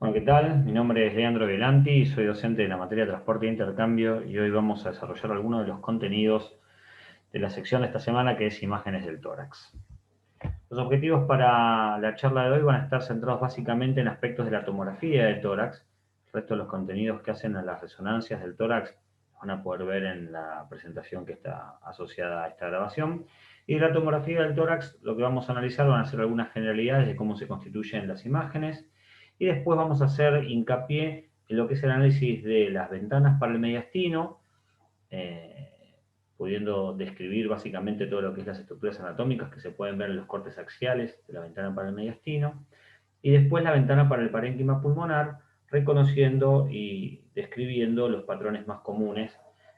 Bueno, ¿qué tal? Mi nombre es Leandro Velanti, soy docente de la materia de Transporte e Intercambio y hoy vamos a desarrollar algunos de los contenidos de la sección de esta semana que es Imágenes del tórax. Los objetivos para la charla de hoy van a estar centrados básicamente en aspectos de la tomografía del tórax. El resto de los contenidos que hacen a las resonancias del tórax van a poder ver en la presentación que está asociada a esta grabación. Y de la tomografía del tórax lo que vamos a analizar van a ser algunas generalidades de cómo se constituyen las imágenes y después vamos a hacer hincapié en lo que es el análisis de las ventanas para el mediastino, pudiendo describir básicamente todo lo que es las estructuras anatómicas que se pueden ver en los cortes axiales de la ventana para el mediastino, y después la ventana para el parénquima pulmonar, reconociendo y describiendo los patrones más comunes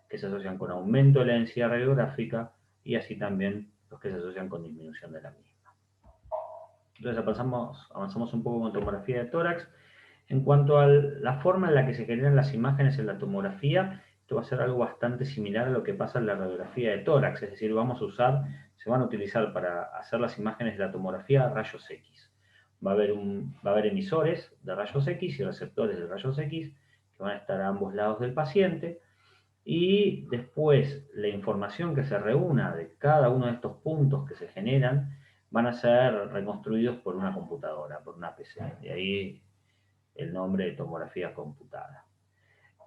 que se asocian con aumento de la densidad radiográfica y así también los que se asocian con disminución de la misma. Entonces avanzamos un poco con tomografía de tórax. En cuanto a la forma en la que se generan las imágenes en la tomografía, esto va a ser algo bastante similar a lo que pasa en la radiografía de tórax, es decir, se van a utilizar para hacer las imágenes de la tomografía rayos X. Va a haber emisores de rayos X y receptores de rayos X que van a estar a ambos lados del paciente y después la información que se reúna de cada uno de estos puntos que se generan van a ser reconstruidos por una computadora, por una PC. De ahí el nombre de tomografía computada.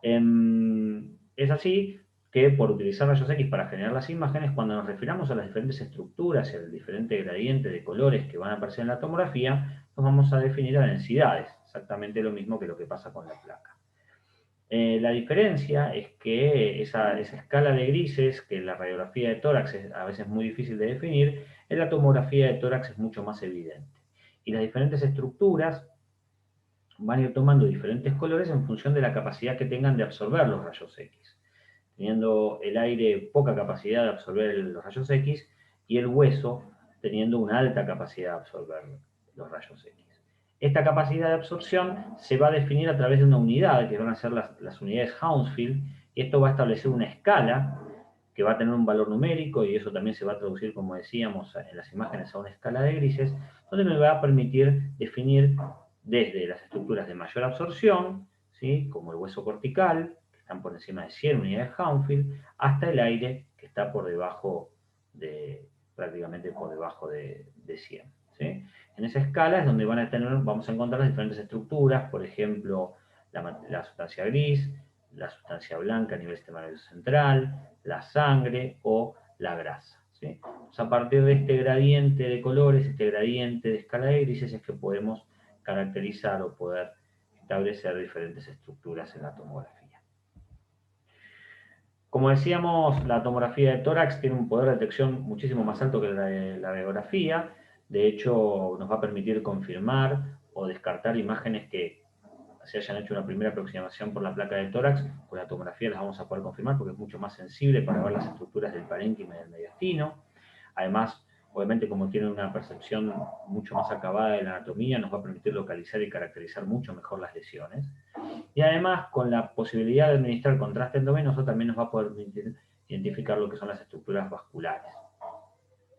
Es así que por utilizar rayos X para generar las imágenes, cuando nos refiramos a las diferentes estructuras y al diferente gradiente de colores que van a aparecer en la tomografía, nos vamos a definir a densidades, exactamente lo mismo que lo que pasa con la placa. La diferencia es que esa escala de grises, que en la radiografía de tórax es a veces muy difícil de definir, en la tomografía de tórax es mucho más evidente. Y las diferentes estructuras van a ir tomando diferentes colores en función de la capacidad que tengan de absorber los rayos X. Teniendo el aire poca capacidad de absorber los rayos X y el hueso teniendo una alta capacidad de absorber los rayos X. Esta capacidad de absorción se va a definir a través de una unidad, que van a ser las unidades Hounsfield, y esto va a establecer una escala que va a tener un valor numérico, y eso también se va a traducir, como decíamos, en las imágenes a una escala de grises, donde me va a permitir definir desde las estructuras de mayor absorción, ¿sí?, como el hueso cortical, que están por encima de 100 unidades Hounsfield, hasta el aire, que está por debajo prácticamente por debajo de 100. ¿Sí? En esa escala es donde vamos a encontrar las diferentes estructuras, por ejemplo, la sustancia gris, la sustancia blanca a nivel sistema nervioso central, la sangre o la grasa. ¿Sí? Entonces, a partir de este gradiente de colores, este gradiente de escala de grises, es que podemos caracterizar o poder establecer diferentes estructuras en la tomografía. Como decíamos, la tomografía de tórax tiene un poder de detección muchísimo más alto que la radiografía. De hecho, nos va a permitir confirmar o descartar imágenes que se hayan hecho una primera aproximación por la placa de tórax. Con la tomografía las vamos a poder confirmar porque es mucho más sensible para ver las estructuras del parénquima y del mediastino. Además, obviamente, como tiene una percepción mucho más acabada de la anatomía, nos va a permitir localizar y caracterizar mucho mejor las lesiones. Y además, con la posibilidad de administrar contraste endovenoso, también nos va a poder identificar lo que son las estructuras vasculares.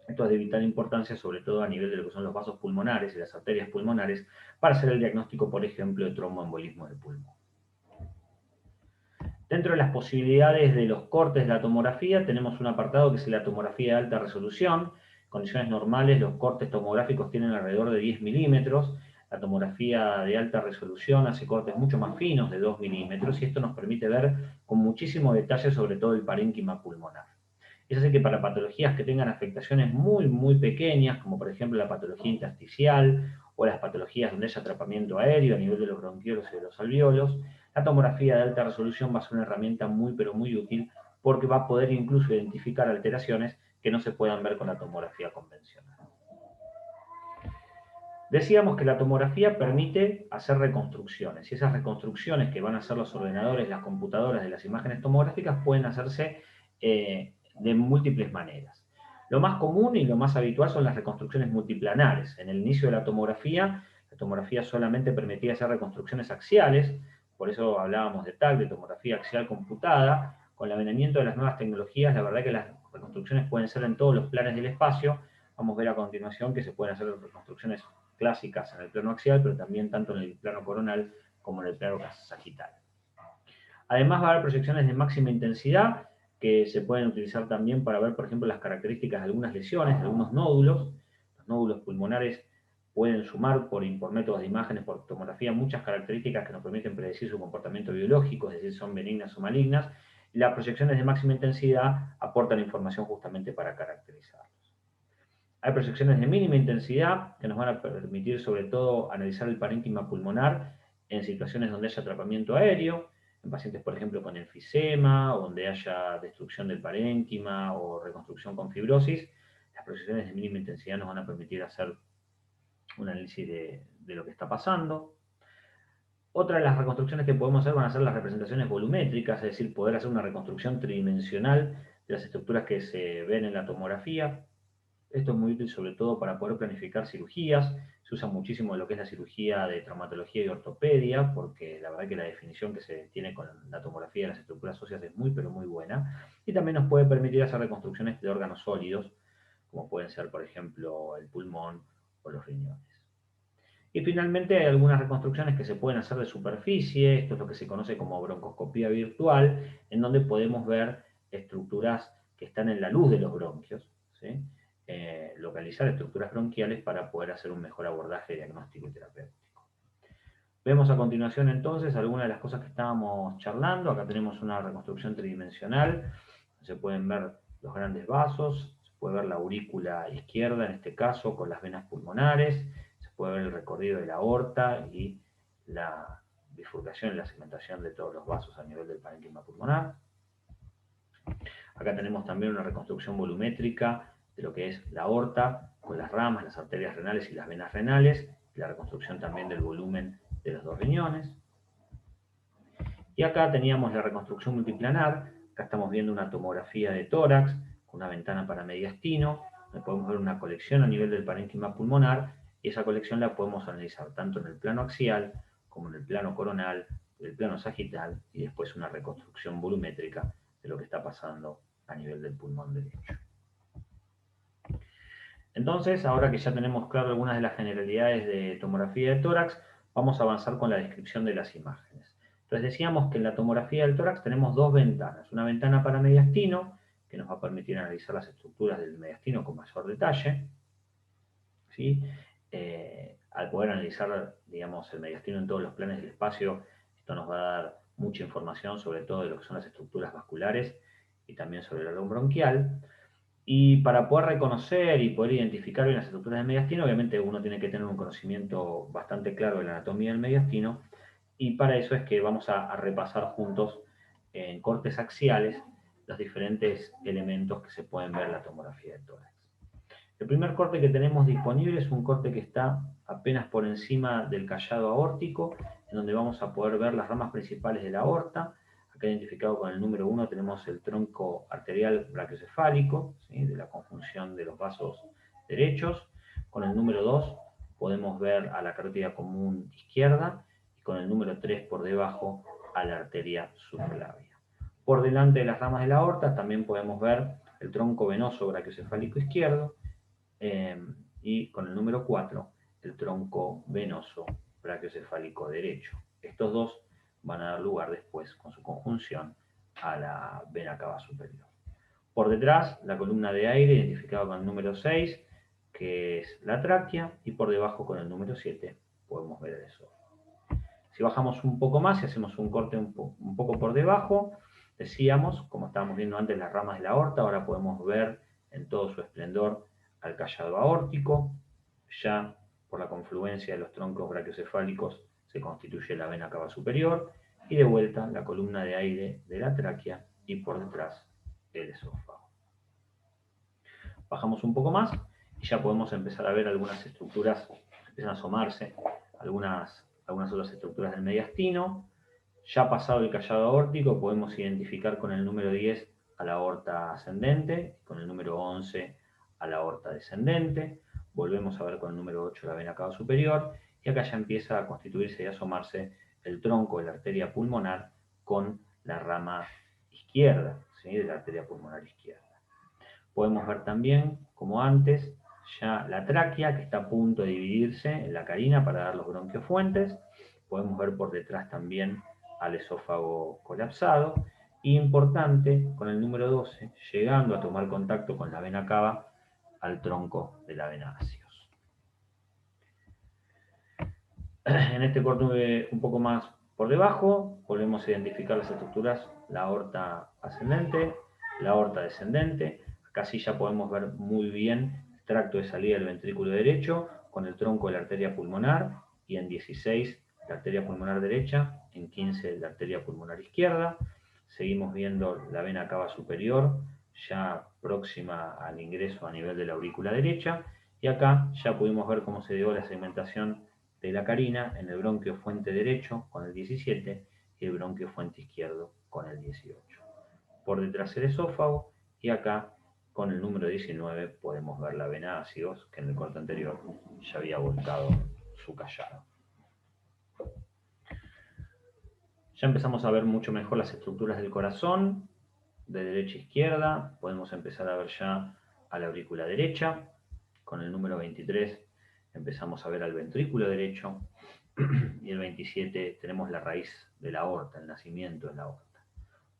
Esto es de vital importancia, sobre todo a nivel de lo que son los vasos pulmonares y las arterias pulmonares, para hacer el diagnóstico, por ejemplo, de tromboembolismo del pulmón. Dentro de las posibilidades de los cortes de la tomografía, tenemos un apartado que es la tomografía de alta resolución. En condiciones normales, los cortes tomográficos tienen alrededor de 10 milímetros. La tomografía de alta resolución hace cortes mucho más finos, de 2 milímetros, y esto nos permite ver con muchísimo detalle sobre todo el parénquima pulmonar. Es así que para patologías que tengan afectaciones muy, muy pequeñas, como por ejemplo la patología intersticial o las patologías donde haya atrapamiento aéreo a nivel de los bronquiolos y de los alvéolos, la tomografía de alta resolución va a ser una herramienta muy, pero muy útil porque va a poder incluso identificar alteraciones que no se puedan ver con la tomografía convencional. Decíamos que la tomografía permite hacer reconstrucciones, y esas reconstrucciones que van a hacer los ordenadores, las computadoras de las imágenes tomográficas pueden hacerse de múltiples maneras. Lo más común y lo más habitual son las reconstrucciones multiplanares. En el inicio de la tomografía solamente permitía hacer reconstrucciones axiales, por eso hablábamos de TAC, de tomografía axial computada. Con el avenimiento de las nuevas tecnologías, la verdad que las reconstrucciones pueden ser en todos los planes del espacio. Vamos a ver a continuación que se pueden hacer reconstrucciones clásicas en el plano axial, pero también tanto en el plano coronal como en el plano sagital. Además va a haber proyecciones de máxima intensidad que se pueden utilizar también para ver, por ejemplo, las características de algunas lesiones, de algunos nódulos. Los nódulos pulmonares pueden sumar por métodos de imágenes, por tomografía, muchas características que nos permiten predecir su comportamiento biológico, es decir, son benignas o malignas, y las proyecciones de máxima intensidad aportan información justamente para caracterizarlos. Hay proyecciones de mínima intensidad que nos van a permitir sobre todo analizar el parénquima pulmonar en situaciones donde haya atrapamiento aéreo, en pacientes, por ejemplo, con enfisema, o donde haya destrucción del parénquima o reconstrucción con fibrosis. Las proyecciones de mínima intensidad nos van a permitir hacer un análisis de lo que está pasando. Otra de las reconstrucciones que podemos hacer van a ser las representaciones volumétricas, es decir, poder hacer una reconstrucción tridimensional de las estructuras que se ven en la tomografía. Esto es muy útil sobre todo para poder planificar cirugías. Se usa muchísimo en lo que es la cirugía de traumatología y ortopedia, porque la verdad que la definición que se tiene con la tomografía de las estructuras óseas es muy, pero muy buena. Y también nos puede permitir hacer reconstrucciones de órganos sólidos, como pueden ser, por ejemplo, el pulmón o los riñones. Y finalmente hay algunas reconstrucciones que se pueden hacer de superficie, esto es lo que se conoce como broncoscopía virtual, en donde podemos ver estructuras que están en la luz de los bronquios, ¿sí? Localizar estructuras bronquiales para poder hacer un mejor abordaje diagnóstico y terapéutico. Vemos a continuación entonces algunas de las cosas que estábamos charlando. Acá tenemos una reconstrucción tridimensional, se pueden ver los grandes vasos, se puede ver la aurícula izquierda en este caso con las venas pulmonares, se puede ver el recorrido de la aorta y la bifurcación y la segmentación de todos los vasos a nivel del parénquima pulmonar. Acá tenemos también una reconstrucción volumétrica de lo que es la aorta, con las ramas, las arterias renales y las venas renales, y la reconstrucción también del volumen de los dos riñones. Y acá teníamos la reconstrucción multiplanar, acá estamos viendo una tomografía de tórax, con una ventana para mediastino, donde podemos ver una colección a nivel del parénquima pulmonar, y esa colección la podemos analizar tanto en el plano axial, como en el plano coronal, el plano sagital, y después una reconstrucción volumétrica de lo que está pasando a nivel del pulmón derecho. Entonces, ahora que ya tenemos claro algunas de las generalidades de tomografía de tórax, vamos a avanzar con la descripción de las imágenes. Entonces decíamos que en la tomografía del tórax tenemos dos ventanas. Una ventana para mediastino, que nos va a permitir analizar las estructuras del mediastino con mayor detalle, ¿sí? Al poder analizar, digamos, el mediastino en todos los planes del espacio, esto nos va a dar mucha información sobre todo de lo que son las estructuras vasculares y también sobre el álbum bronquial. Y para poder reconocer y poder identificar bien las estructuras del mediastino, obviamente uno tiene que tener un conocimiento bastante claro de la anatomía del mediastino, y para eso es que vamos a repasar juntos en cortes axiales los diferentes elementos que se pueden ver en la tomografía de tórax. El primer corte que tenemos disponible es un corte que está apenas por encima del callado aórtico, en donde vamos a poder ver las ramas principales de la aorta. Acá identificado con el número 1 tenemos el tronco arterial brachiocefálico, ¿sí? De la conjunción de los vasos derechos. Con el número 2 podemos ver a la carótida común izquierda, y con el número 3 por debajo a la arteria subclavia. Por delante de las ramas de la aorta también podemos ver el tronco venoso brachiocefálico izquierdo, y con el número 4 el tronco venoso brachiocefálico derecho. Estos dos van a dar lugar después, con su conjunción, a la vena cava superior. Por detrás, la columna de aire, identificada con el número 6, que es la tráquea, y por debajo, con el número 7, podemos ver el esófago. Si bajamos un poco más y hacemos un corte un poco por debajo, decíamos, como estábamos viendo antes las ramas de la aorta, ahora podemos ver en todo su esplendor al callado aórtico. Ya por la confluencia de los troncos brachiocefálicos se constituye la vena cava superior, y de vuelta la columna de aire de la tráquea, y por detrás el esófago. Bajamos un poco más y ya podemos empezar a ver algunas estructuras, empiezan a asomarse algunas otras estructuras del mediastino. Ya pasado el callado aórtico podemos identificar con el número 10 a la aorta ascendente, con el número 11 a la aorta descendente. Volvemos a ver con el número 8 la vena cava superior, y acá ya empieza a constituirse y a asomarse el tronco de la arteria pulmonar con la rama izquierda, ¿sí? De la arteria pulmonar izquierda. Podemos ver también, como antes, ya la tráquea, que está a punto de dividirse en la carina para dar los bronquiofuentes. Podemos ver por detrás también al esófago colapsado. Y importante, con el número 12, llegando a tomar contacto con la vena cava al tronco de la vena ácidos. En este corte un poco más por debajo, volvemos a identificar las estructuras, la aorta ascendente, la aorta descendente. Acá sí ya podemos ver muy bien el tracto de salida del ventrículo derecho, con el tronco de la arteria pulmonar, y en 16 la arteria pulmonar derecha, en 15 la arteria pulmonar izquierda. Seguimos viendo la vena cava superior, ya próxima al ingreso a nivel de la aurícula derecha, y acá ya pudimos ver cómo se dio la segmentación de la carina en el bronquio fuente derecho con el 17 y el bronquio fuente izquierdo con el 18. Por detrás el esófago, y acá con el número 19 podemos ver la vena ácidos, que en el corte anterior ya había volcado su callado. Ya empezamos a ver mucho mejor las estructuras del corazón, de derecha a izquierda. Podemos empezar a ver ya a la aurícula derecha. Con el número 23 empezamos a ver al ventrículo derecho, y el 27 tenemos la raíz de la aorta, el nacimiento de la aorta.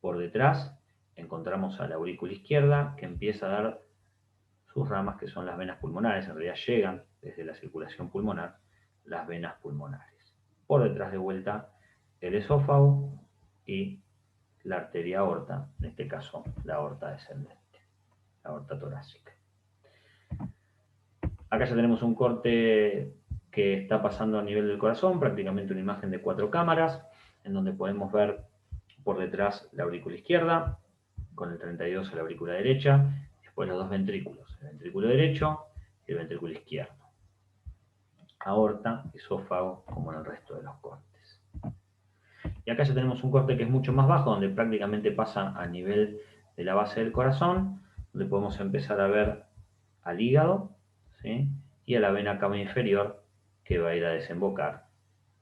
Por detrás encontramos a la aurícula izquierda, que empieza a dar sus ramas, que son las venas pulmonares. En realidad llegan desde la circulación pulmonar las venas pulmonares. Por detrás de vuelta el esófago y la arteria aorta, en este caso la aorta descendente, la aorta torácica. Acá ya tenemos un corte que está pasando a nivel del corazón, prácticamente una imagen de 4 cámaras, en donde podemos ver por detrás la aurícula izquierda, con el 32 a la aurícula derecha, después los dos ventrículos, el ventrículo derecho y el ventrículo izquierdo. Aorta, esófago, como en el resto de los cortes. Y acá ya tenemos un corte que es mucho más bajo, donde prácticamente pasa a nivel de la base del corazón, donde podemos empezar a ver al hígado, ¿sí? Y a la vena cava inferior, que va a ir a desembocar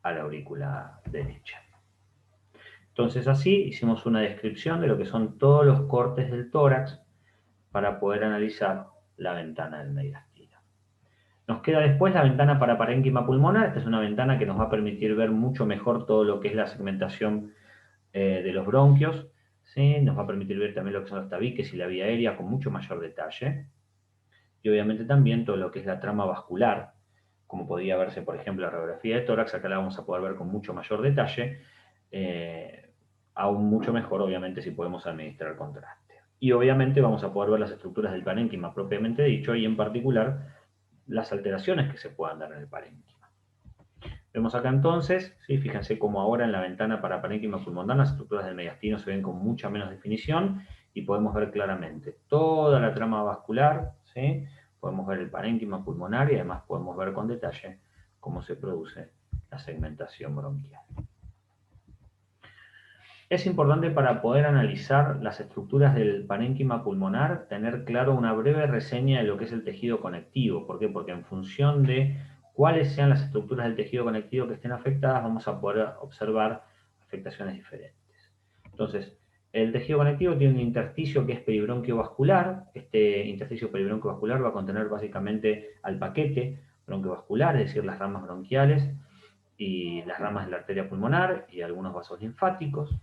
a la aurícula derecha. Entonces así hicimos una descripción de lo que son todos los cortes del tórax para poder analizar la ventana del mediastino. Nos queda después la ventana para parénquima pulmonar. Esta es una ventana que nos va a permitir ver mucho mejor todo lo que es la segmentación de los bronquios, ¿sí? Nos va a permitir ver también lo que son los tabiques y la vía aérea con mucho mayor detalle. Y obviamente también todo lo que es la trama vascular, como podía verse, por ejemplo, la radiografía de tórax. Acá la vamos a poder ver con mucho mayor detalle, aún mucho mejor, obviamente, si podemos administrar contraste. Y obviamente vamos a poder ver las estructuras del parénquima propiamente dicho, y en particular las alteraciones que se puedan dar en el parénquima. Vemos acá entonces, ¿sí? Fíjense cómo ahora en la ventana para parénquima pulmonar las estructuras del mediastino se ven con mucha menos definición, y podemos ver claramente toda la trama vascular, ¿sí? Podemos ver el parénquima pulmonar, y además podemos ver con detalle cómo se produce la segmentación bronquial. Es importante, para poder analizar las estructuras del parénquima pulmonar, tener claro una breve reseña de lo que es el tejido conectivo. ¿Por qué? Porque en función de cuáles sean las estructuras del tejido conectivo que estén afectadas, vamos a poder observar afectaciones diferentes. Entonces, el tejido conectivo tiene un intersticio que es peribronquio vascular. Este intersticio peribronquio vascular va a contener básicamente al paquete bronquiovascular, es decir, las ramas bronquiales y las ramas de la arteria pulmonar y algunos vasos linfáticos.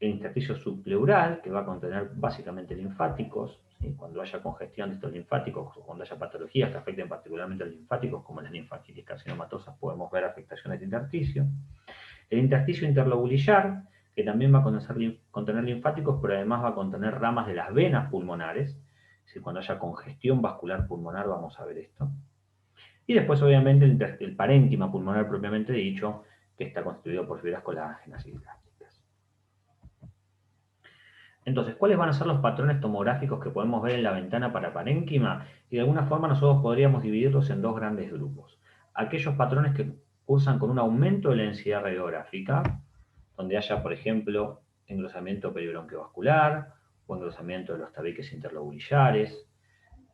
El intersticio subpleural, que va a contener básicamente linfáticos, ¿sí? Cuando haya congestión de estos linfáticos o cuando haya patologías que afecten particularmente a los linfáticos, como las linfangitis carcinomatosas, podemos ver afectaciones de intersticio. El intersticio interlobulillar, que también va a contener linfáticos, pero además va a contener ramas de las venas pulmonares, es decir, cuando haya congestión vascular pulmonar vamos a ver esto. Y después, obviamente, el parénquima pulmonar propiamente dicho, que está constituido por fibras colágenas y elásticas. Entonces, ¿cuáles van a ser los patrones tomográficos que podemos ver en la ventana para parénquima? Y de alguna forma nosotros podríamos dividirlos en dos grandes grupos. Aquellos patrones que cursan con un aumento de la densidad radiográfica, donde haya, por ejemplo, engrosamiento peribronquiovascular o engrosamiento de los tabiques interlobulillares,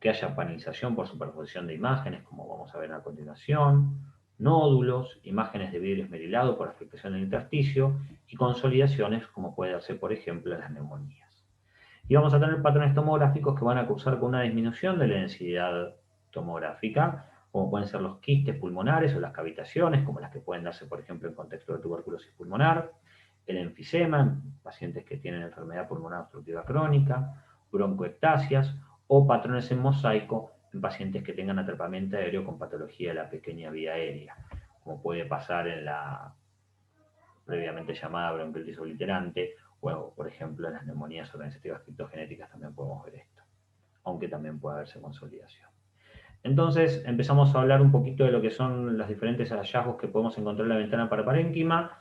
que haya panelización por superposición de imágenes, como vamos a ver a continuación, nódulos, imágenes de vidrio esmerilado por afectación del intersticio, y consolidaciones, como puede darse, por ejemplo, en las neumonías. Y vamos a tener patrones tomográficos que van a cursar con una disminución de la densidad tomográfica, como pueden ser los quistes pulmonares o las cavitaciones, como las que pueden darse, por ejemplo, en contexto de tuberculosis pulmonar, el enfisema en pacientes que tienen enfermedad pulmonar obstructiva crónica, broncoectasias o patrones en mosaico en pacientes que tengan atrapamiento aéreo con patología de la pequeña vía aérea, como puede pasar en la previamente llamada bronquiolitis obliterante, o por ejemplo en las neumonías organizativas criptogenéticas también podemos ver esto, aunque también puede haberse consolidación. Entonces empezamos a hablar un poquito de lo que son los diferentes hallazgos que podemos encontrar en la ventana para parénquima.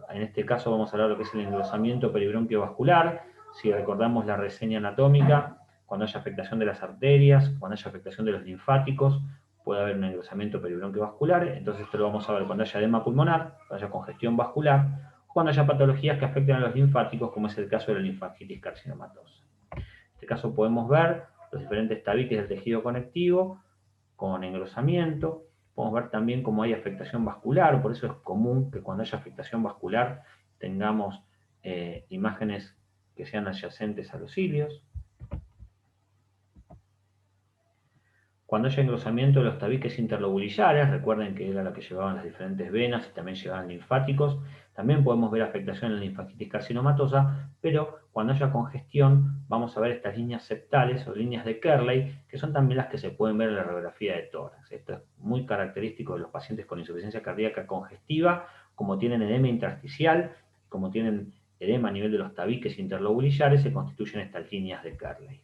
En este caso vamos a hablar de lo que es el engrosamiento peribronquio vascular. Si recordamos la reseña anatómica, cuando haya afectación de las arterias, cuando haya afectación de los linfáticos, puede haber un engrosamiento peribronquio vascular. Entonces esto lo vamos a ver cuando haya edema pulmonar, cuando haya congestión vascular, o cuando haya patologías que afecten a los linfáticos, como es el caso de la linfangitis carcinomatosa. En este caso podemos ver los diferentes tabiques del tejido conectivo con engrosamiento. Podemos ver también cómo hay afectación vascular, por eso es común que cuando haya afectación vascular tengamos imágenes que sean adyacentes a los cilios. Cuando haya engrosamiento de los tabiques interlobulillares, recuerden que era la que llevaban las diferentes venas y también llevaban linfáticos, también podemos ver afectación en la linfangitis carcinomatosa, pero cuando haya congestión vamos a ver estas líneas septales o líneas de Kerley, que son también las que se pueden ver en la radiografía de tórax. Esto es muy característico de los pacientes con insuficiencia cardíaca congestiva, como tienen edema intersticial, como tienen edema a nivel de los tabiques interlobulillares, se constituyen estas líneas de Kerley.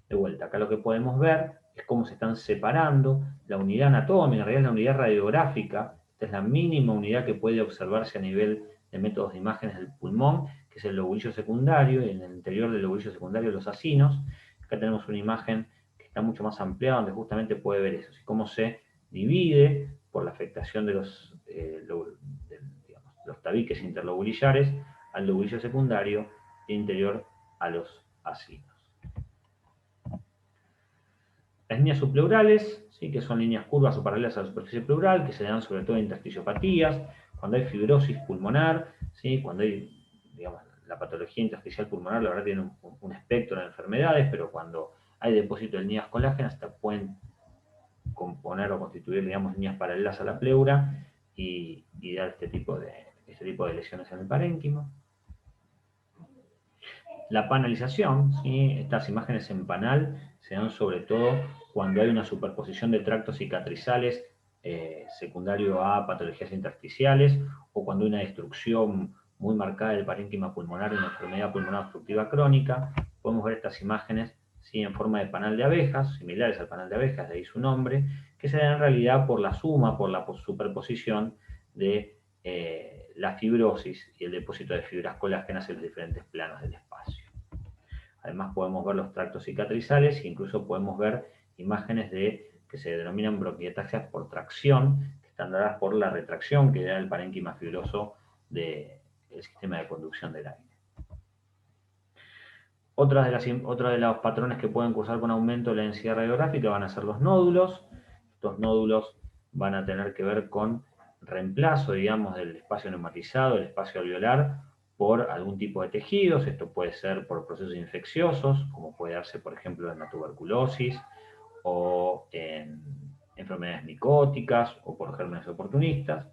De vuelta, acá lo que podemos ver es cómo se están separando la unidad anatómica, en realidad es la unidad radiográfica, esta es la mínima unidad que puede observarse a nivel de métodos de imágenes del pulmón, que es el lobulillo secundario, y en el interior del lobulillo secundario los acinos. Acá tenemos una imagen que está mucho más ampliada, donde justamente puede ver eso, cómo se divide por la afectación de los tabiques interlobulillares al lobulillo secundario e interior a los acinos. Las líneas subpleurales, ¿sí? Que son líneas curvas o paralelas a la superficie pleural, que se dan sobre todo en intersticiopatías, cuando hay fibrosis pulmonar, ¿sí? Cuando hay, digamos, la patología intersticial pulmonar, la verdad tiene un espectro de enfermedades, pero cuando hay depósito de líneas colágenas, hasta pueden componer o constituir, digamos, líneas paralelas a la pleura y dar este tipo de lesiones en el parénquima. La panalización, ¿sí? Estas imágenes en panal se dan sobre todo cuando hay una superposición de tractos cicatrizales secundario a patologías intersticiales o cuando hay una destrucción muy marcada del parénquima pulmonar en una enfermedad pulmonar obstructiva crónica. Podemos ver estas imágenes, ¿sí? En forma de panal de abejas, similares al panal de abejas, de ahí su nombre, que se dan en realidad por la suma, por la superposición de la fibrosis y el depósito de fibras colágenas en los diferentes planos del espacio. Además podemos ver los tractos cicatrizales e incluso podemos ver imágenes que se denominan bronquiectasias por tracción, que están dadas por la retracción que da el parénquima fibroso del sistema de conducción del aire. Otra de los patrones que pueden cursar con aumento de la densidad radiográfica van a ser los nódulos. Estos nódulos van a tener que ver con reemplazo, digamos, del espacio neumatizado, del espacio alveolar, por algún tipo de tejidos. Esto puede ser por procesos infecciosos, como puede darse, por ejemplo, en la tuberculosis, o en enfermedades micóticas, o por gérmenes oportunistas.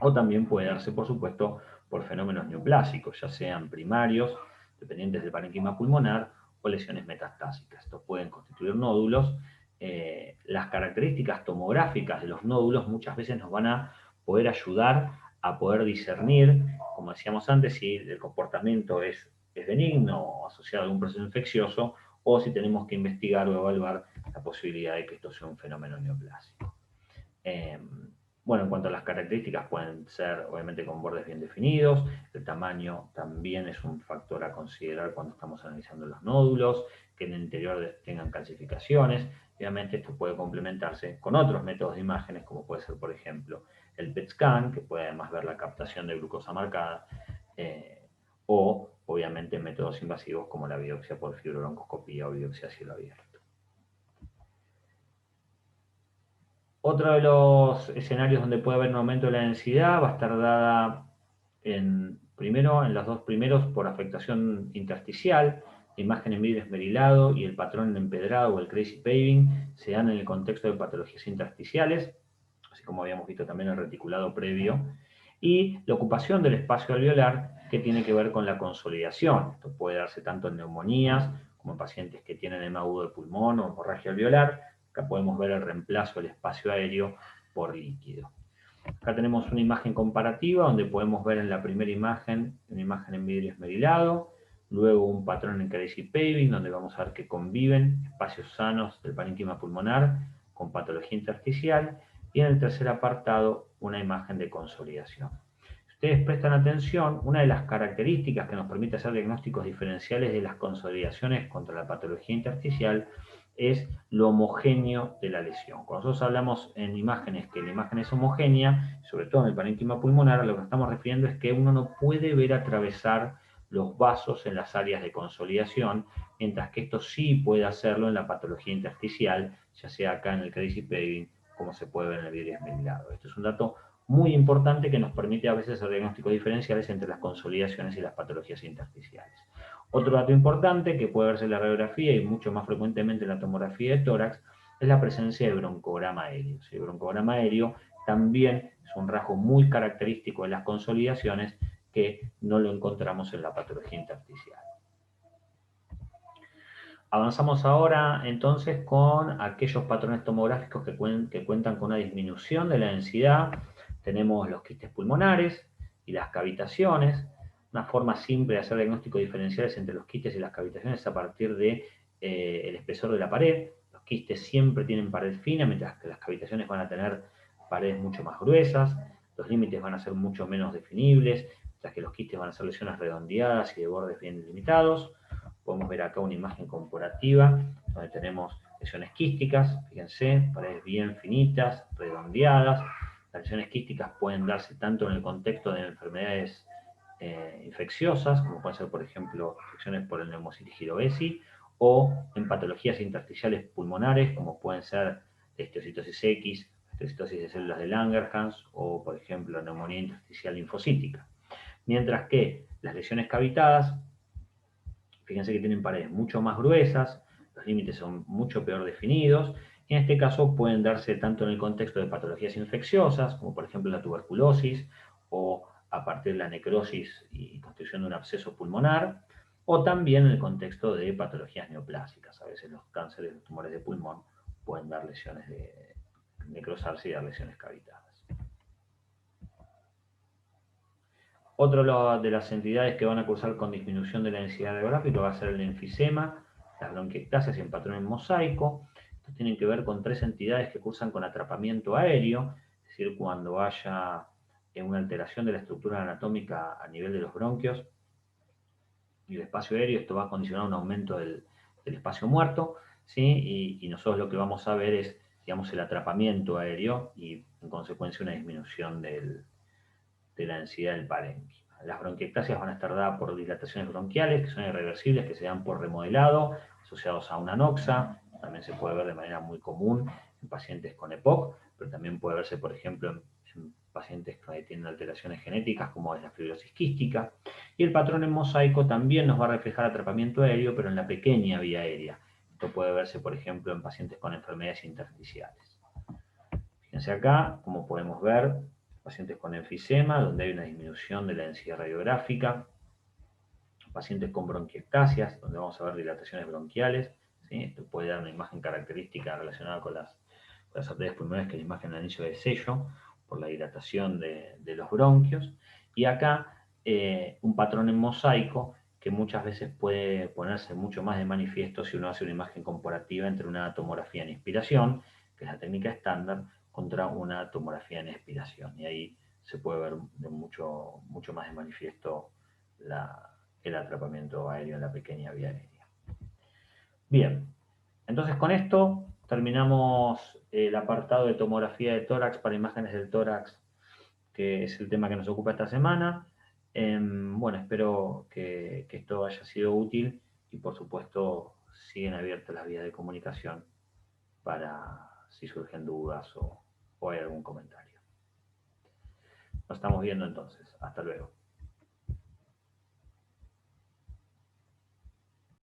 O también puede darse, por supuesto, por fenómenos neoplásicos, ya sean primarios, dependientes del parénquima pulmonar, o lesiones metastásicas. Estos pueden constituir nódulos. Las características tomográficas de los nódulos muchas veces nos van a poder ayudar a poder discernir, como decíamos antes, si el comportamiento es benigno o asociado a algún proceso infeccioso, o si tenemos que investigar o evaluar la posibilidad de que esto sea un fenómeno neoplásico. Bueno, en cuanto a las características, pueden ser obviamente con bordes bien definidos. El tamaño también es un factor a considerar cuando estamos analizando los nódulos, que en el interior tengan calcificaciones. Obviamente esto puede complementarse con otros métodos de imágenes, como puede ser, por ejemplo, el PET scan, que puede además ver la captación de glucosa marcada, o obviamente métodos invasivos como la biopsia por fibrobroncoscopía o biopsia a cielo abierto. Otro de los escenarios donde puede haber un aumento de la densidad va a estar dada primero en los dos primeros por afectación intersticial, la imagen en vidrio esmerilado y el patrón en empedrado o el crazy paving se dan en el contexto de patologías intersticiales, así como habíamos visto también el reticulado previo, y la ocupación del espacio alveolar que tiene que ver con la consolidación. Esto puede darse tanto en neumonías como en pacientes que tienen edema agudo de pulmón o hemorragia alveolar. Acá podemos ver el reemplazo del espacio aéreo por líquido. Acá tenemos una imagen comparativa donde podemos ver en la primera imagen una imagen en vidrio esmerilado, luego un patrón en crazy paving donde vamos a ver que conviven espacios sanos del parénquima pulmonar con patología intersticial, y en el tercer apartado una imagen de consolidación. Si ustedes prestan atención, una de las características que nos permite hacer diagnósticos diferenciales de las consolidaciones contra la patología intersticial es lo homogéneo de la lesión. Cuando nosotros hablamos en imágenes que la imagen es homogénea, sobre todo en el parénquima pulmonar, lo que estamos refiriendo es que uno no puede ver atravesar los vasos en las áreas de consolidación, mientras que esto sí puede hacerlo en la patología intersticial, ya sea acá en el crazy paving, como se puede ver en el vidrio esmerilado. Esto es un dato muy importante que nos permite a veces hacer diagnósticos diferenciales entre las consolidaciones y las patologías intersticiales. Otro dato importante que puede verse en la radiografía y mucho más frecuentemente en la tomografía de tórax es la presencia de broncograma aéreo. El broncograma aéreo también es un rasgo muy característico de las consolidaciones que no lo encontramos en la patología intersticial. Avanzamos ahora entonces con aquellos patrones tomográficos que cuentan con una disminución de la densidad. Tenemos los quistes pulmonares y las cavitaciones. Una forma simple de hacer diagnósticos diferenciales entre los quistes y las cavitaciones es a partir de el espesor de la pared. Los quistes siempre tienen pared fina, mientras que las cavitaciones van a tener paredes mucho más gruesas. Los límites van a ser mucho menos definibles, mientras que los quistes van a ser lesiones redondeadas y de bordes bien delimitados. Podemos ver acá una imagen comparativa donde tenemos lesiones quísticas, fíjense, paredes bien finitas, redondeadas. Las lesiones quísticas pueden darse tanto en el contexto de enfermedades infecciosas, como pueden ser, por ejemplo, infecciones por el Pneumocystis jirovesi, o en patologías intersticiales pulmonares, como pueden ser esteocitosis X, esteocitosis de células de Langerhans, o, por ejemplo, neumonía intersticial linfocítica. Mientras que las lesiones cavitadas, fíjense que tienen paredes mucho más gruesas, los límites son mucho peor definidos, y en este caso pueden darse tanto en el contexto de patologías infecciosas, como por ejemplo la tuberculosis, o a partir de la necrosis y construcción de un absceso pulmonar, o también en el contexto de patologías neoplásicas. A veces los cánceres, los tumores de pulmón pueden dar lesiones de necrosarse y dar lesiones cavitadas. Otro de las entidades que van a cursar con disminución de la densidad radiográfica va a ser el enfisema, las bronquiectasias y el patrón en mosaico. Estos tienen que ver con tres entidades que cursan con atrapamiento aéreo, es decir, cuando haya una alteración de la estructura anatómica a nivel de los bronquios y el espacio aéreo, esto va a condicionar un aumento del espacio muerto, ¿sí? Y nosotros lo que vamos a ver es, digamos, el atrapamiento aéreo y en consecuencia una disminución de la densidad del parénquima. Las bronquiectasias van a estar dadas por dilataciones bronquiales, que son irreversibles, que se dan por remodelado, asociados a una anoxa. También se puede ver de manera muy común en pacientes con EPOC, pero también puede verse, por ejemplo, en pacientes que tienen alteraciones genéticas, como es la fibrosis quística. Y el patrón en mosaico también nos va a reflejar atrapamiento aéreo, pero en la pequeña vía aérea. Esto puede verse, por ejemplo, en pacientes con enfermedades intersticiales. Fíjense acá, como podemos ver, pacientes con enfisema, donde hay una disminución de la densidad radiográfica, pacientes con bronquiectasias, donde vamos a ver dilataciones bronquiales, ¿sí? Esto puede dar una imagen característica relacionada con las arterias pulmonares, que es la imagen de anillo de sello, por la dilatación de los bronquios, y acá un patrón en mosaico que muchas veces puede ponerse mucho más de manifiesto si uno hace una imagen comparativa entre una tomografía en inspiración, que es la técnica estándar, contra una tomografía en expiración. Y ahí se puede ver mucho más de manifiesto el atrapamiento aéreo en la pequeña vía aérea. Bien, entonces con esto terminamos el apartado de tomografía de tórax para imágenes del tórax, que es el tema que nos ocupa esta semana. Bueno, espero que esto haya sido útil y por supuesto siguen abiertas las vías de comunicación para si surgen dudas o hay algún comentario. Nos estamos viendo entonces. Hasta luego.